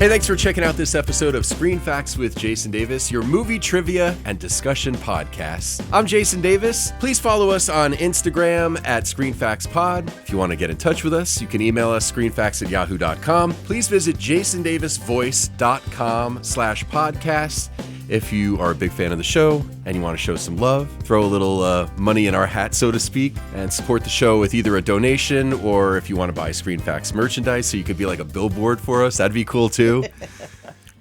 Hey, thanks for checking out this episode of Screen Facts with Jason Davis, your movie trivia and discussion podcast. I'm Jason Davis. Please follow us on Instagram at ScreenFactsPod. If you want to get in touch with us, you can email us screenfacts@yahoo.com. Please visit jasondavisvoice.com/podcast. If you are a big fan of the show and you want to show some love, throw a little money in our hat, so to speak, and support the show with either a donation or if you want to buy Screen Facts merchandise so you could be like a billboard for us, that'd be cool too.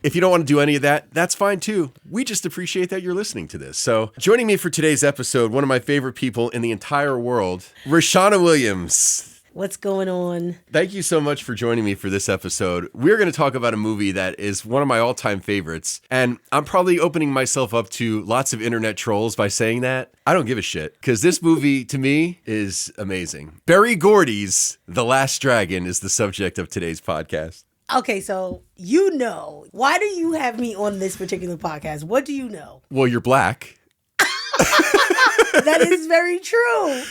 If you don't want to do any of that, that's fine too. We just appreciate that you're listening to this. So joining me for today's episode, one of my favorite people in the entire world, Raushanah Williams. What's going on? Thank you so much for joining me for this episode. We're going to talk about a movie that is one of my all-time favorites, and I'm probably opening myself up to lots of internet trolls by saying that. I don't give a shit, because this movie, to me, is amazing. Gordy's The Last Dragon is the subject of today's podcast. Okay, so why do you have me on this particular podcast? What do you know? Well, you're black. That is very true.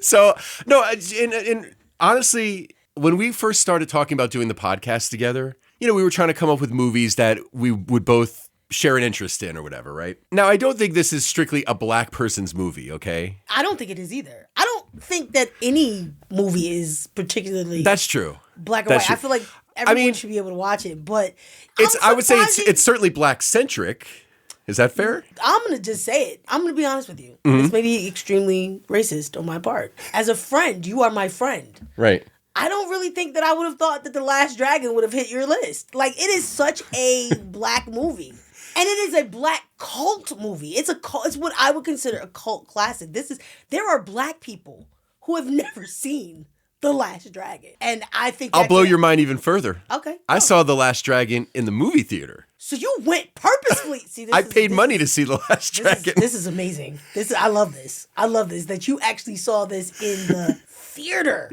So, no, and honestly, when we first started talking about doing the podcast together, we were trying to come up with movies that we would both share an interest in or whatever, right? Now, I don't think this is strictly a black person's movie, okay? I don't think it is either. I don't think that any movie is particularly That's true. Black or white. I feel like everyone should be able to watch it, but I would say it's certainly black-centric. Is that fair? I'm going to just say it. I'm going to be honest with you. Mm-hmm. This may be extremely racist on my part. As a friend, you are my friend. Right. I don't really think that I would have thought that The Last Dragon would have hit your list. Like, it is such a black movie. And it is a black cult movie. It's what I would consider a cult classic. There are black people who have never seen The Last Dragon. And I think I'll blow your mind even further. Okay. I saw The Last Dragon in the movie theater. So you went purposefully. See, I paid money to see The Last Dragon. This is amazing. I love this. I love this that you actually saw this in the theater.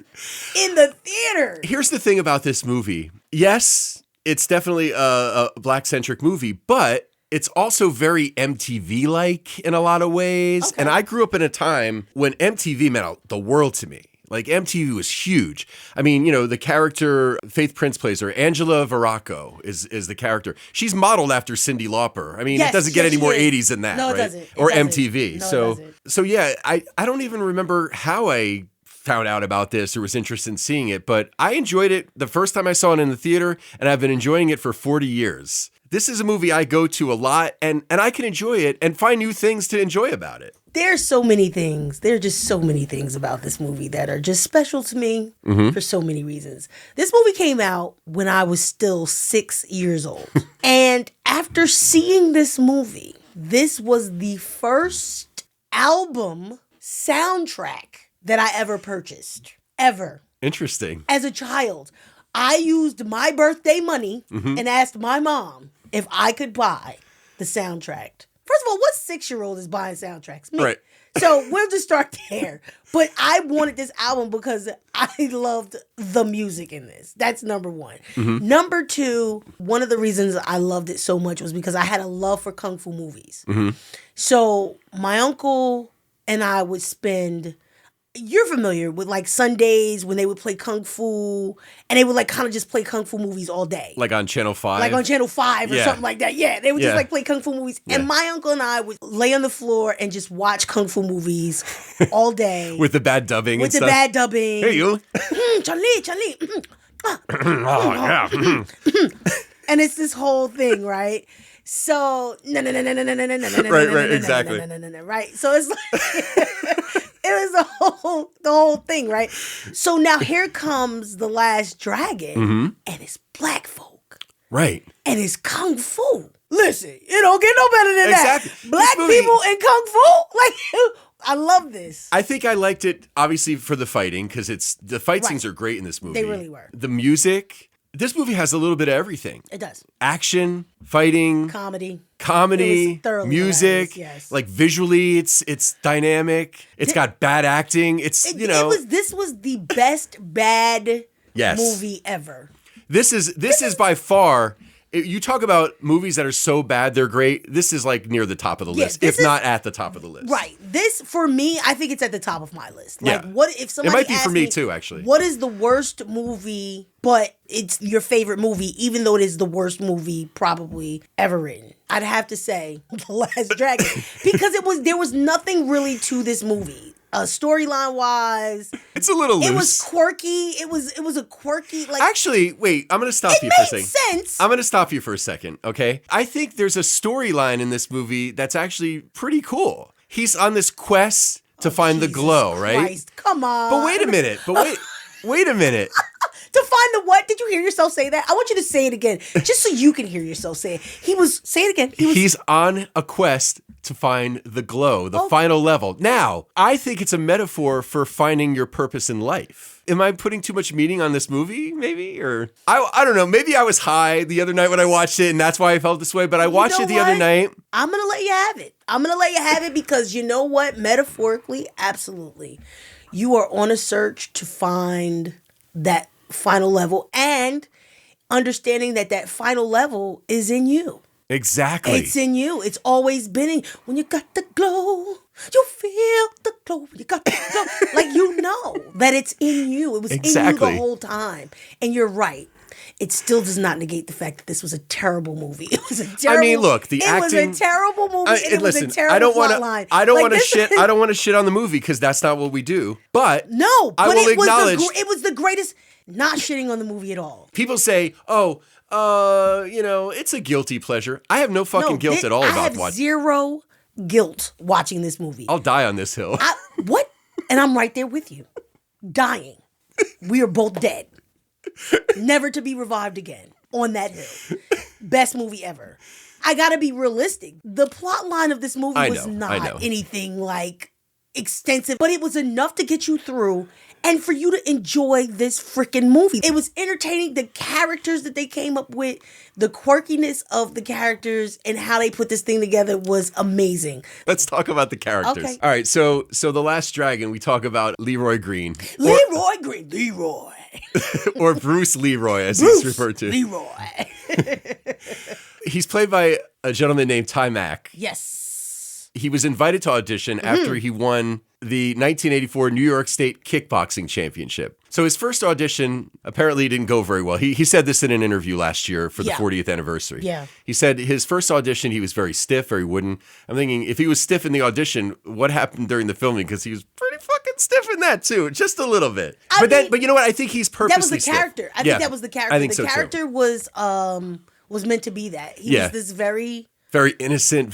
In the theater. Here's the thing about this movie. Yes, it's definitely a black-centric movie, but it's also very MTV-like in a lot of ways. Okay. And I grew up in a time when MTV meant the world to me. Like, MTV was huge. I mean, the character Faith Prince plays her, Angela Veraco is the character. She's modeled after Cyndi Lauper. I mean, it doesn't get any more 80s than that, no, right? It doesn't. Or MTV. No, so yeah, I don't even remember how I found out about this or was interested in seeing it, but I enjoyed it the first time I saw it in the theater, and I've been enjoying it for 40 years. This is a movie I go to a lot, and I can enjoy it and find new things to enjoy about it. There's so many things. There are just so many things about this movie that are just special to me for so many reasons. This movie came out when I was still 6 years old. And after seeing this movie, this was the first album soundtrack that I ever purchased. Ever. Interesting. As a child, I used my birthday money and asked my mom if I could buy the soundtrack. First of all, what 6-year-old is buying soundtracks? Me. Right. So we'll just start there. But I wanted this album because I loved the music in this. That's number one. Mm-hmm. Number two, one of the reasons I loved it so much was because I had a love for Kung Fu movies. Mm-hmm. So my uncle and I would spend... You're familiar with like Sundays when they would play Kung Fu and they would like kind of just play Kung Fu movies all day. Like on Channel 5? Like on Channel 5 or something like that. Yeah, they would just like play Kung Fu movies. Yeah. And my uncle and I would lay on the floor and just watch Kung Fu movies all day. With the bad dubbing and stuff? With the bad dubbing. Hey, you. Charlie. Oh, yeah. And it's this whole thing, right? So, no. Right, exactly. Right? So it's like... It was the whole thing, right? So now here comes The Last Dragon, and it's black folk. Right. And it's Kung Fu. Listen, it don't get no better than that. Black movie, people in Kung Fu? Like, I love this. I think I liked it, obviously, for the fighting, because the fight scenes are great in this movie. They really were. The music... This movie has a little bit of everything. It does. Action, fighting, comedy, music, yes. Like visually, it's dynamic. It's got bad acting. This was the best bad movie ever. This is by far You talk about movies that are so bad they're great. This is like near the top of the list, if not at the top of the list. Right. This, for me, I think it's at the top of my list. Like, Yeah. what if somebody It might be asked for me too, actually. What is the worst movie, but it's your favorite movie, even though it is the worst movie probably ever written? I'd have to say The Last Dragon because there was nothing really to this movie. Storyline wise, it's a little loose. It was quirky. It was a quirky like. Actually, wait. I'm going to stop you for a second. It made sense. I'm going to stop you for a second. Okay. I think there's a storyline in this movie that's actually pretty cool. He's on this quest to find the glow, right? Christ, come on. But wait a minute. Wait a minute. To find the what? Did you hear yourself say that? I want you to say it again, just so you can hear yourself say it. Say it again. He's on a quest to find the glow, the final level. Now, I think it's a metaphor for finding your purpose in life. Am I putting too much meaning on this movie, maybe? Or I don't know. Maybe I was high the other night when I watched it, and that's why I felt this way. But I watched it the other night. I'm going to let you have it. I'm going to let you have it because you know what? Metaphorically, absolutely. You are on a search to find that final level and understanding that final level is in you. Exactly. It's in you. It's always been in. When you got the glow, you feel the glow. When you got the glow. Like, you know that it's in you. It was in you the whole time. And you're right. It still does not negate the fact that this was a terrible movie. It was a terrible. I mean, look, the acting. It was a terrible movie. And it was a terrible plotline. I don't want to shit. I don't want to shit on the movie because that's not what we do. But no, I will acknowledge it was the greatest. Not shitting on the movie at all. People say, it's a guilty pleasure. I have no fucking guilt at all about watching. I have zero guilt watching this movie. I'll die on this hill. What? And I'm right there with you. Dying. We are both dead. Never to be revived again on that hill. Best movie ever. I gotta be realistic. The plot line of this movie was not anything like extensive, but it was enough to get you through and for you to enjoy this freaking movie. It was entertaining. The characters that they came up with, the quirkiness of the characters and how they put this thing together was amazing. Let's talk about the characters. Okay. All right, so The Last Dragon, we talk about Leroy Green. Leroy. Or Bruce Leroy, as he's referred to. Leroy. He's played by a gentleman named Ty Mack. Yes. He was invited to audition after he won the 1984 New York State Kickboxing Championship. So his first audition apparently didn't go very well. He said this in an interview last year for the 40th anniversary. Yeah. He said his first audition, he was very stiff, very wooden. I'm thinking, if he was stiff in the audition, what happened during the filming? Because he was pretty fucking stiff in that too, just a little bit. But you know what? I think he's purposely stiff. That was the character. I think that was the character. I think the character was meant to be that. He was this very innocent,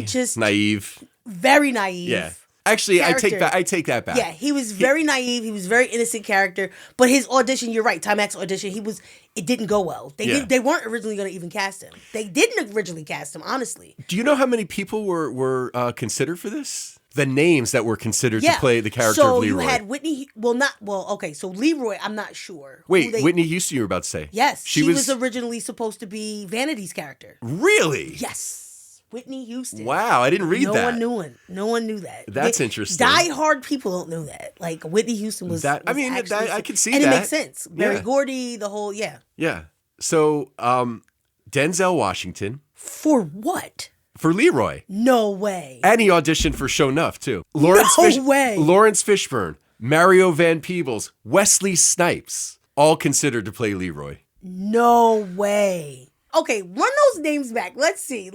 just naive. Very naive. Yeah. Actually, character. I take that back. Yeah, he was very naive. He was very innocent character. But his audition, you're right, Ty Mack's audition, it didn't go well. They weren't originally going to even cast him. They didn't originally cast him, honestly. Do you know how many people were considered for this? The names that were considered to play the character of Leroy. So you had Whitney. So Leroy, I'm not sure. Wait, Whitney Houston, you were about to say? Yes, she was originally supposed to be Vanity's character. Really? Yes. Whitney Houston. Wow, I didn't read that. No one knew that. That's interesting. Die-hard people don't know that. Like, Whitney Houston was that. I could see that. And it makes sense. Barry Gordy, the whole, Yeah. So, Denzel Washington. For what? For Leroy. No way. And he auditioned for Show Enough, too. No way. Lawrence Fishburne, Mario Van Peebles, Wesley Snipes, all considered to play Leroy. No way. Okay, run those names back. Let's see.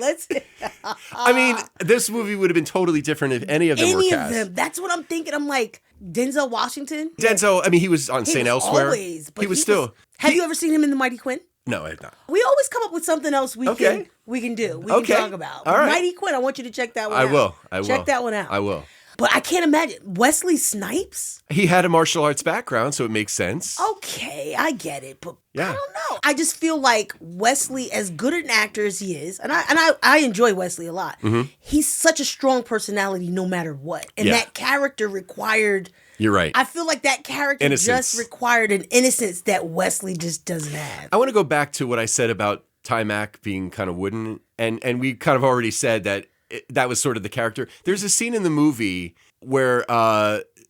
I mean, this movie would have been totally different if any of them were cast. Any of them. That's what I'm thinking. I'm like, Denzel Washington? Denzel, I mean, he was on St. Elsewhere. Always. But he was still. Have you ever seen him in The Mighty Quinn? No, I have not. We always come up with something else we can do. We can talk about. All right. Mighty Quinn, I want you to check that one out. I will. Check that one out. I will. But I can't imagine. Wesley Snipes? He had a martial arts background, so it makes sense. Okay, I get it. But I don't know. I just feel like Wesley, as good an actor as he is, and I enjoy Wesley a lot, he's such a strong personality no matter what. And that character required... You're right. I feel like that character just required an innocence that Wesley just doesn't have. I want to go back to what I said about Ty Mack being kind of wooden, and we kind of already said that that was sort of the character. There's a scene in the movie where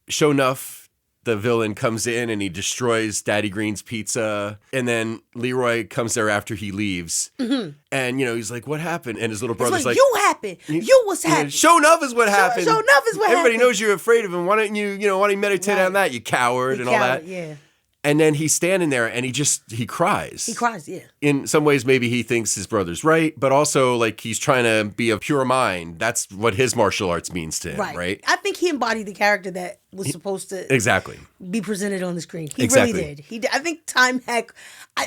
Show Enough the villain comes in and he destroys Daddy Green's pizza. And then Leroy comes there after he leaves. Mm-hmm. And, he's like, what happened? And his little brother's like, you happened. You was happy. Show enough is what happened. Show enough is what happened. Everybody knows you're afraid of him. Why don't you meditate on that, you coward, all that. Yeah. And then he's standing there and he cries. He cries, yeah. In some ways, maybe he thinks his brother's right, but also like he's trying to be of pure mind. That's what his martial arts means to him, right? I think he embodied the character that was supposed to be presented on the screen. He really did. I think Time Hack,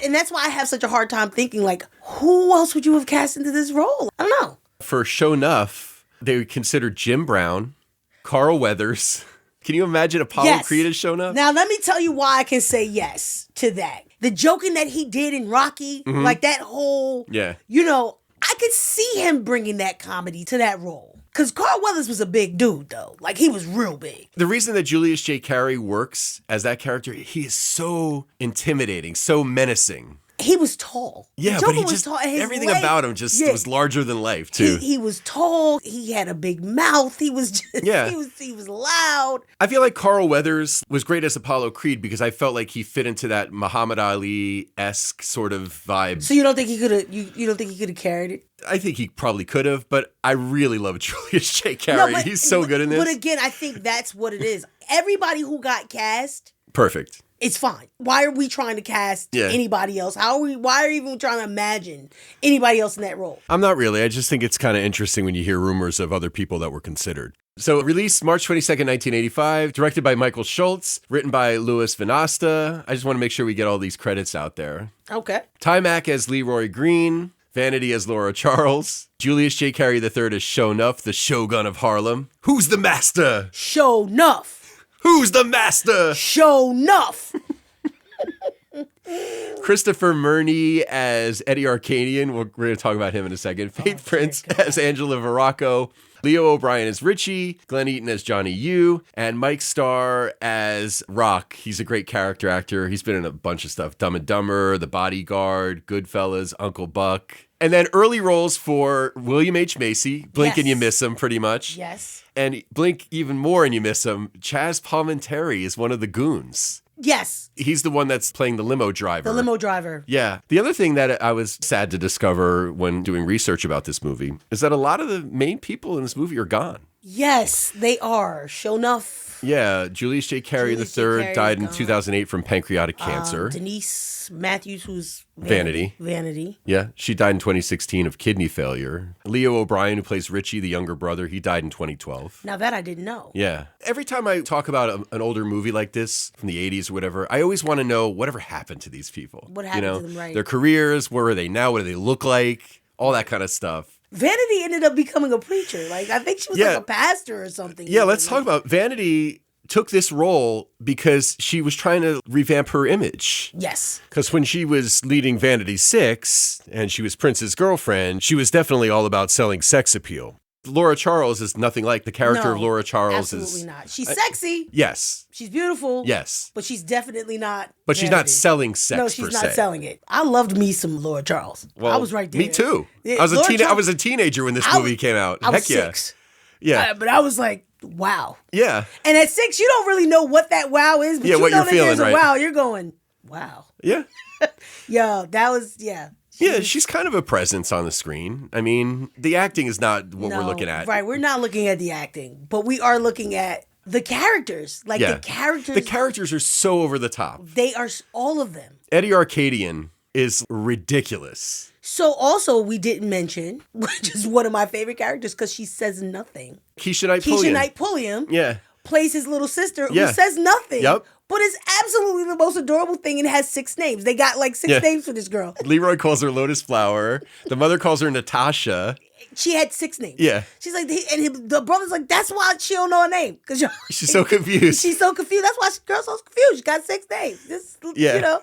and that's why I have such a hard time thinking like, who else would you have cast into this role? I don't know. For Show Enough, they would consider Jim Brown, Carl Weathers. Can you imagine Apollo Creed as Shown Up? Now, let me tell you why I can say yes to that. The joking that he did in Rocky, like that whole, I could see him bringing that comedy to that role. Because Carl Weathers was a big dude, though. Like, he was real big. The reason that Julius J. Carey works as that character, he is so intimidating, so menacing. He was tall. Yeah, but he just, everything about him just was larger than life, too. He was tall. He had a big mouth. He was just, he was loud. I feel like Carl Weathers was great as Apollo Creed because I felt like he fit into that Muhammad Ali-esque sort of vibe. So you don't think he could have, you don't think he could have carried it? I think he probably could have, but I really love Julius J. Carey. He's so good in this. But again, I think that's what it is. Everybody who got cast. Perfect. It's fine. Why are we trying to cast anybody else? Why are we even trying to imagine anybody else in that role? I'm not really. I just think it's kind of interesting when you hear rumors of other people that were considered. So released March 22nd, 1985, directed by Michael Schultz, written by Louis Vinasta. I just want to make sure we get all these credits out there. Okay. Ty Mack as Leroy Green, Vanity as Laura Charles, Julius J. Carey III as Show Enough, the Shogun of Harlem. Who's the master? Show Enough. Who's the master? Show Enough. Christopher Murney as Eddie Arcadian. We're going to talk about him in a second. Faith Prince as Angela Veracco. Leo O'Brien as Richie. Glenn Eaton as Johnny Yu. And Mike Starr as Rock. He's a great character actor. He's been in a bunch of stuff. Dumb and Dumber, The Bodyguard, Goodfellas, Uncle Buck. And then early roles for William H. Macy. Blink and you miss him pretty much. Yes. And blink even more and you miss him. Chaz Palminteri is one of the goons. Yes. He's the one that's playing the limo driver. The limo driver. Yeah. The other thing that I was sad to discover when doing research about this movie is that a lot of the main people in this movie are gone. Yes, they are. Show Enough. Yeah. Julius J. Carey III died in 2008 from pancreatic cancer. Denise Matthews, who's Vanity. Yeah. She died in 2016 of kidney failure. Leo O'Brien, who plays Richie, the younger brother, he died in 2012. Now that I didn't know. Yeah. Every time I talk about an older movie like this from the 80s or whatever, I always want to know whatever happened to these people. What happened to them, right? Their careers, where are they now? What do they look like? All that kind of stuff. Vanity ended up becoming a preacher. Like, I think she was like a pastor or something. Yeah, let's talk about Vanity. Took this role because she was trying to revamp her image. Yes. Because when she was leading Vanity 6 and she was Prince's girlfriend, she was definitely all about selling sex appeal. Laura Charles is nothing like the character of Laura Charles. Absolutely not. She's sexy. Yes. She's beautiful. Yes. But she's definitely not. But she's not selling sex. No, she's not selling it. I loved me some Laura Charles. Well, I was right there. Me too. Yeah, I was a teenager when this movie came out. I was 6. Yeah. But I was like, wow. Yeah. And at 6, you don't really know what that wow is, but you what know you're that feeling, there's a right? wow. You're going, wow. Yeah. Yo, that was, she's kind of a presence on the screen. I mean, the acting is not what we're looking at. Right, we're not looking at the acting, but we are looking at the characters. Like, the characters. The characters are so over the top. They are, all of them. Eddie Arcadian is ridiculous. So also, we didn't mention, which is one of my favorite characters because she says nothing. Keisha Knight Pulliam yeah. plays his little sister who says nothing. Yep. But it's absolutely the most adorable thing and has 6 names. They got like 6 names for this girl. Leroy calls her Lotus Flower. The mother calls her Natasha. She had 6 names. Yeah. She's like, the brother's like, that's why she don't know her name. Because she's so confused. She's so confused. That's why the girl's so confused. She got 6 names. You know.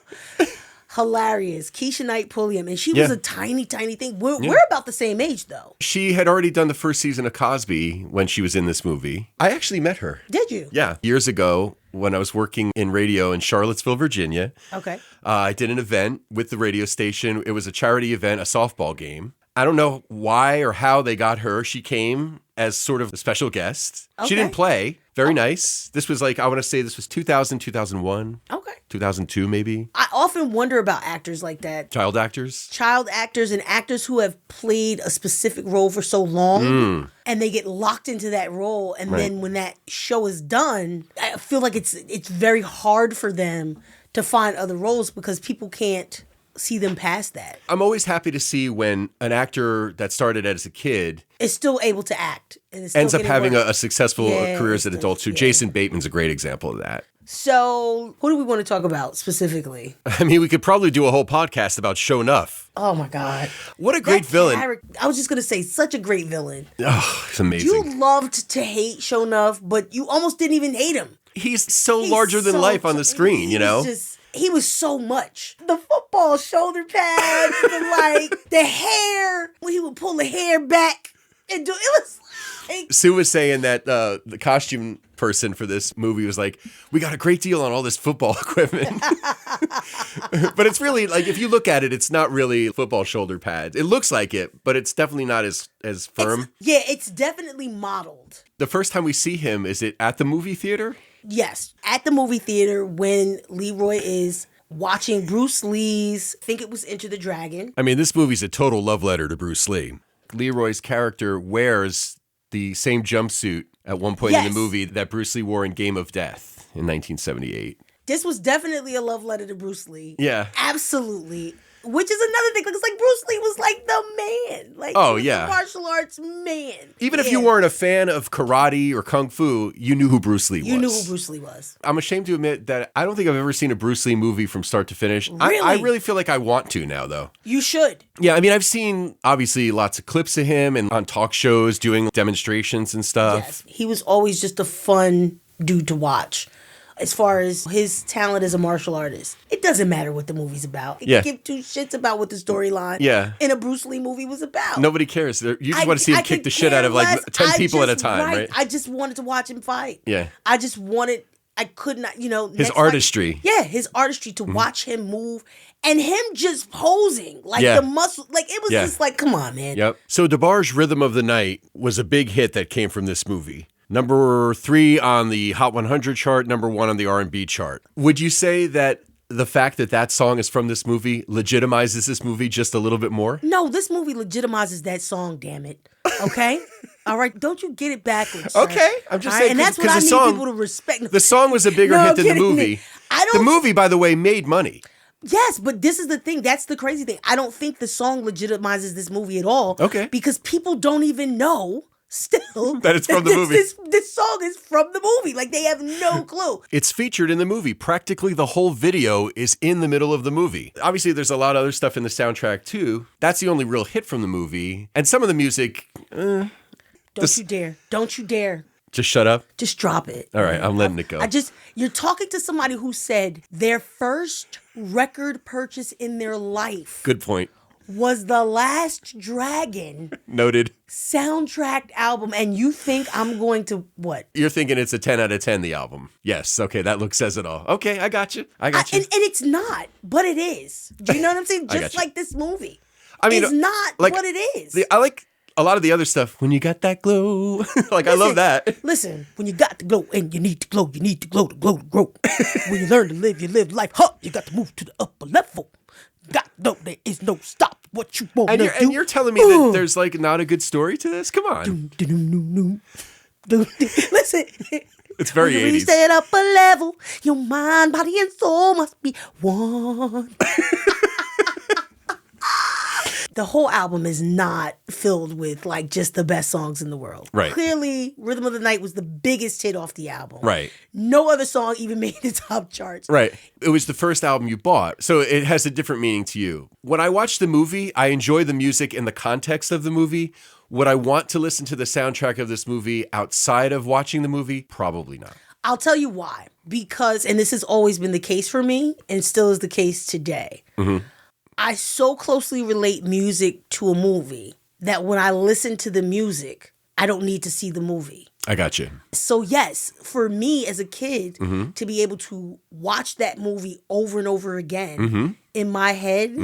Hilarious. Keisha Knight Pulliam. And she was a tiny, tiny thing. We're about the same age, though. She had already done the first season of Cosby when she was in this movie. I actually met her. Did you? Yeah. Years ago when I was working in radio in Charlottesville, Virginia. Okay. I did an event with the radio station. It was a charity event, a softball game. I don't know why or how they got her. She came as sort of a special guest. Okay. She didn't play. Very nice. This was like, I want to say this was 2000, 2001. Okay. 2002 maybe. I often wonder about actors like that. Child actors. Child actors and actors who have played a specific role for so long and they get locked into that role. And then when that show is done, I feel like it's very hard for them to find other roles because people can't see them past that. I'm always happy to see when an actor that started as a kid is still able to act. And is ends still up having work. a successful career as an adult too. Jason Bateman's a great example of that. So, who do we want to talk about specifically? I mean, we could probably do a whole podcast about Show Enough. Oh my God. What a great villain. I was just going to say, such a great villain. Oh, it's amazing. You loved to hate Show Enough, but you almost didn't even hate him. He's so larger than life on the screen, you know? He was so much. The football shoulder pads, the hair, when he would pull the hair back and do it was like... Sue was saying that the costume person for this movie was like, we got a great deal on all this football equipment. But it's really, like, if you look at it, it's not really football shoulder pads. It looks like it, but it's definitely not as firm. It's definitely modeled. The first time we see him, is it at the movie theater? Yes, at the movie theater when Leroy is watching Bruce Lee's, I think it was Enter the Dragon. I mean, this movie's a total love letter to Bruce Lee. Leroy's character wears the same jumpsuit at one point in the movie that Bruce Lee wore in Game of Death in 1978. This was definitely a love letter to Bruce Lee. Yeah. Absolutely. Which is another thing, because like Bruce Lee was like the man. Like, the martial arts man. Even if you weren't a fan of karate or kung fu, you knew who Bruce Lee was. You knew who Bruce Lee was. I'm ashamed to admit that I don't think I've ever seen a Bruce Lee movie from start to finish. Really? I really feel like I want to now, though. You should. Yeah, I mean, I've seen, obviously, lots of clips of him and on talk shows doing demonstrations and stuff. Yes, he was always just a fun dude to watch. As far as his talent as a martial artist, it doesn't matter what the movie's about. It can give two shits about what the storyline in a Bruce Lee movie was about. Nobody cares. You just want to see him kick the shit out of like 10 people at a time, right? I just wanted to watch him fight. Yeah. I could not, his artistry. His artistry to watch him move and him just posing. Like the muscle, like it was just like, come on, man. Yep. So DeBarge's Rhythm of the Night was a big hit that came from this movie. Number 3 on the Hot 100 chart, number 1 on the R&B chart. Would you say that the fact that that song is from this movie legitimizes this movie just a little bit more? No, this movie legitimizes that song, damn it. Okay? All right? Don't you get it backwards. Okay. I'm just saying. And that's what I need people to respect. The song was a bigger hit than the movie. The movie, by the way, made money. Yes, but this is the thing. That's the crazy thing. I don't think the song legitimizes this movie at all. Okay. Because people don't even know still that it's from the movie. This song is from the movie. Like, they have no clue. It's featured in the movie. Practically the whole video is in the middle of the movie. Obviously, there's a lot of other stuff in the soundtrack, too. That's the only real hit from the movie. And some of the music... Don't you dare. Don't you dare. Just shut up? Just drop it. All right, I'm letting it go. You're talking to somebody who said their first record purchase in their life... Good point. ...was The Last Dragon. Noted. Soundtrack album, and you think I'm going to what? You're thinking it's a 10 out of 10, the album. Yes, okay, that look says it all. Okay, I got you. And it's not, but it is. Do you know what I'm saying? Just like this movie. I mean, it's not what it is. I like a lot of the other stuff. When you got that glow. I love that. Listen, when you got the glow and you need to glow to glow to grow. When you learn to live, you live life. You got to move to the upper level. There is no stop. What you want to do. And you're telling me that there's like not a good story to this? Come on. Listen. It's very 80s. When you stay at upper level, your mind, body, and soul must be one. The whole album is not filled with like just the best songs in the world. Right. Clearly, Rhythm of the Night was the biggest hit off the album. Right. No other song even made the top charts. Right. It was the first album you bought, so it has a different meaning to you. When I watch the movie, I enjoy the music in the context of the movie. Would I want to listen to the soundtrack of this movie outside of watching the movie? Probably not. I'll tell you why. Because, and this has always been the case for me, and still is the case today. Mm-hmm. I so closely relate music to a movie that when I listen to the music, I don't need to see the movie. I got you. So yes, for me as a kid, to be able to watch that movie over and over again in my head,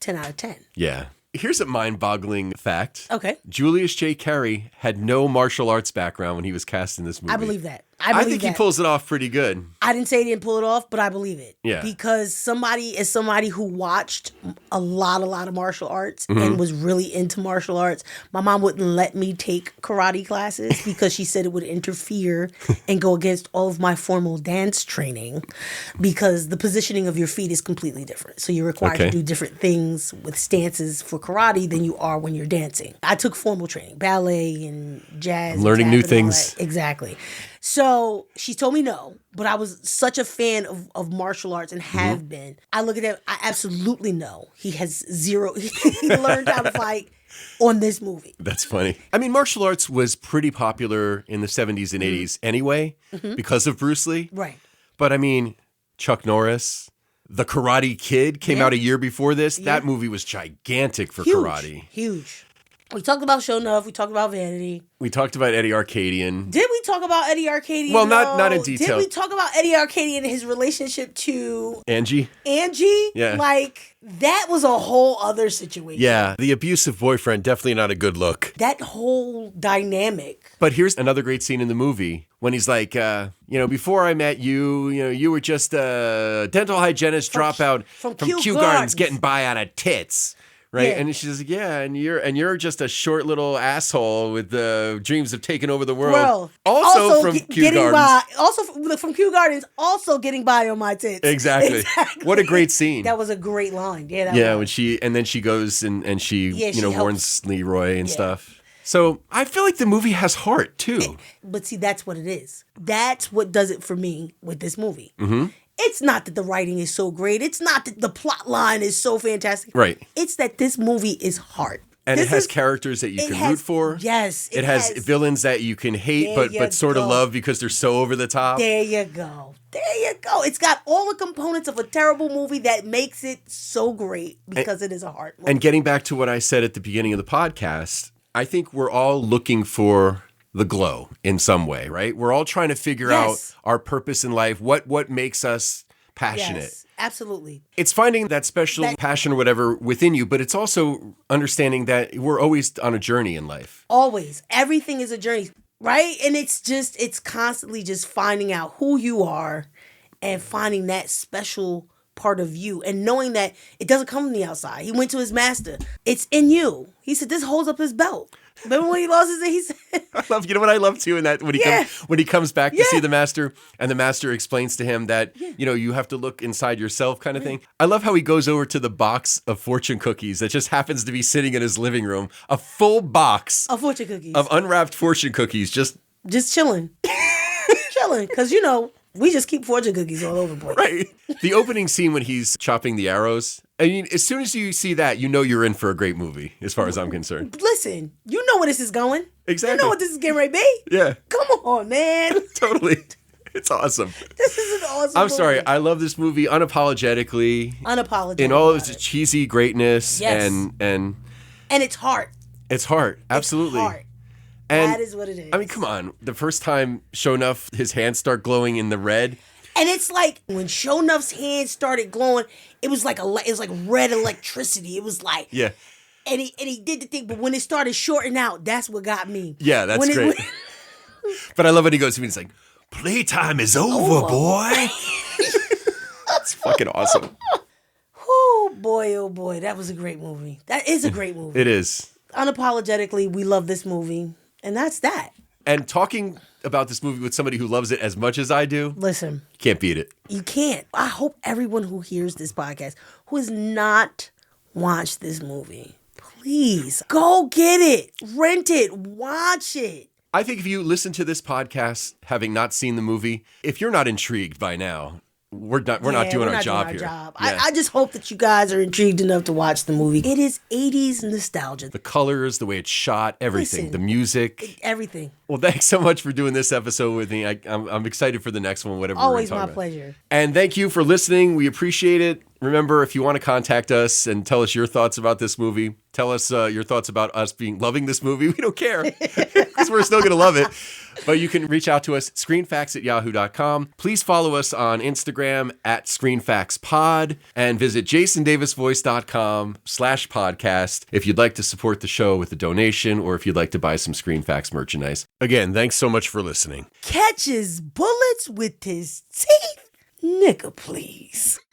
10 out of 10. Yeah. Here's a mind-boggling fact. Okay. Julius J. Carey had no martial arts background when he was cast in this movie. I believe that. I think he pulls it off pretty good. I didn't say he didn't pull it off, but I believe it. Yeah. Because somebody who watched a lot of martial arts and was really into martial arts, my mom wouldn't let me take karate classes because she said it would interfere and go against all of my formal dance training because the positioning of your feet is completely different. So you're required to do different things with stances for karate than you are when you're dancing. I took formal training, ballet and jazz. Learning new things. Exactly. So she told me no, but I was such a fan of martial arts and have been. I look at him, I absolutely know he has zero. He learned how to fight on this movie. That's funny. I mean, martial arts was pretty popular in the 70s and 80s anyway because of Bruce Lee. Right. But I mean, Chuck Norris, The Karate Kid came out a year before this. That movie was gigantic for karate. Huge. We talked about Show Enough. We talked about Vanity. We talked about Eddie Arcadian. Did we talk about Eddie Arcadian? Well, not in detail. Did we talk about Eddie Arcadian and his relationship to Angie? Yeah. Like, that was a whole other situation. Yeah, the abusive boyfriend, definitely not a good look. That whole dynamic. But here's another great scene in the movie when he's like, before I met you, you were just a dental hygienist dropout from Kew Gardens getting by on a tits. Right, and she's like, yeah, and you're just a short little asshole with the dreams of taking over the world. Well, also from Kew Gardens. From Kew Gardens, also getting by on my tits. Exactly. What a great scene. That was a great line. When she goes and she warns Leroy and stuff. So I feel like the movie has heart too. But see, that's what it is. That's what does it for me with this movie. Mm-hmm. It's not that the writing is so great. It's not that the plot line is so fantastic. Right. It's that this movie is heart. And it has characters that you can root for. Yes. It has villains that you can hate but sort of love because they're so over the top. There you go. It's got all the components of a terrible movie that makes it so great because it is a heart movie. And getting back to what I said at the beginning of the podcast, I think we're all looking for the glow in some way, right? We're all trying to figure out our purpose in life, what makes us passionate. Yes, absolutely. It's finding that special passion or whatever within you, but it's also understanding that we're always on a journey in life. Always. Everything is a journey, right? And it's constantly just finding out who you are and finding that special part of you and knowing that it doesn't come from the outside. He went to his master. It's in you. He said, this holds up his belt. Remember when he lost his, he said, you know what I love too in that when he comes back to see the master and the master explains to him that, you have to look inside yourself kind of thing. I love how he goes over to the box of fortune cookies that just happens to be sitting in his living room. A full box of fortune cookies. Of unwrapped fortune cookies. Just chilling. Chilling. Because, we just keep fortune cookies all over the place. Right. The opening scene when he's chopping the arrows. I mean, as soon as you see that, you're in for a great movie, as far as I'm concerned. Listen, you know where this is going. Exactly. You know what this is getting ready to be. Yeah. Come on, man. Totally. It's awesome. This is an awesome I'm sorry. I love this movie unapologetically. In all of its cheesy greatness. Yes. And it's heart. It's heart. Absolutely. It's heart. And that is what it is. I mean, come on. The first time Show Enough, his hands start glowing in the red. And it's like when Show Enough's hands started glowing, it was like red electricity. It was like And he did the thing, but when it started shorting out, that's what got me. Yeah, that's great. But I love when he goes to me and he's like, playtime is over, boy. That's fucking awesome. Oh boy, that was a great movie. That is a great movie. It is. Unapologetically, we love this movie. And that's that. And talking about this movie with somebody who loves it as much as I do. Listen. Can't beat it. You can't. I hope everyone who hears this podcast, who has not watched this movie, please go get it. Rent it. Watch it. I think if you listen to this podcast having not seen the movie, if you're not intrigued by now, we're not doing our job here. Yeah. I just hope that you guys are intrigued enough to watch the movie. It is 80s nostalgia. The colors, the way it's shot, everything. The music. Everything. Well, thanks so much for doing this episode with me. I'm excited for the next one, whatever we're Always talking my about. Pleasure. And thank you for listening. We appreciate it. Remember, if you want to contact us and tell us your thoughts about this movie, tell us your thoughts about us loving this movie. We don't care because we're still going to love it. But you can reach out to us, screenfacts@yahoo.com. Please follow us on Instagram @ScreenFactsPod and visit jasondavisvoice.com/podcast if you'd like to support the show with a donation or if you'd like to buy some Screen Facts merchandise. Again, thanks so much for listening. Catches bullets with his teeth? Nigga, please.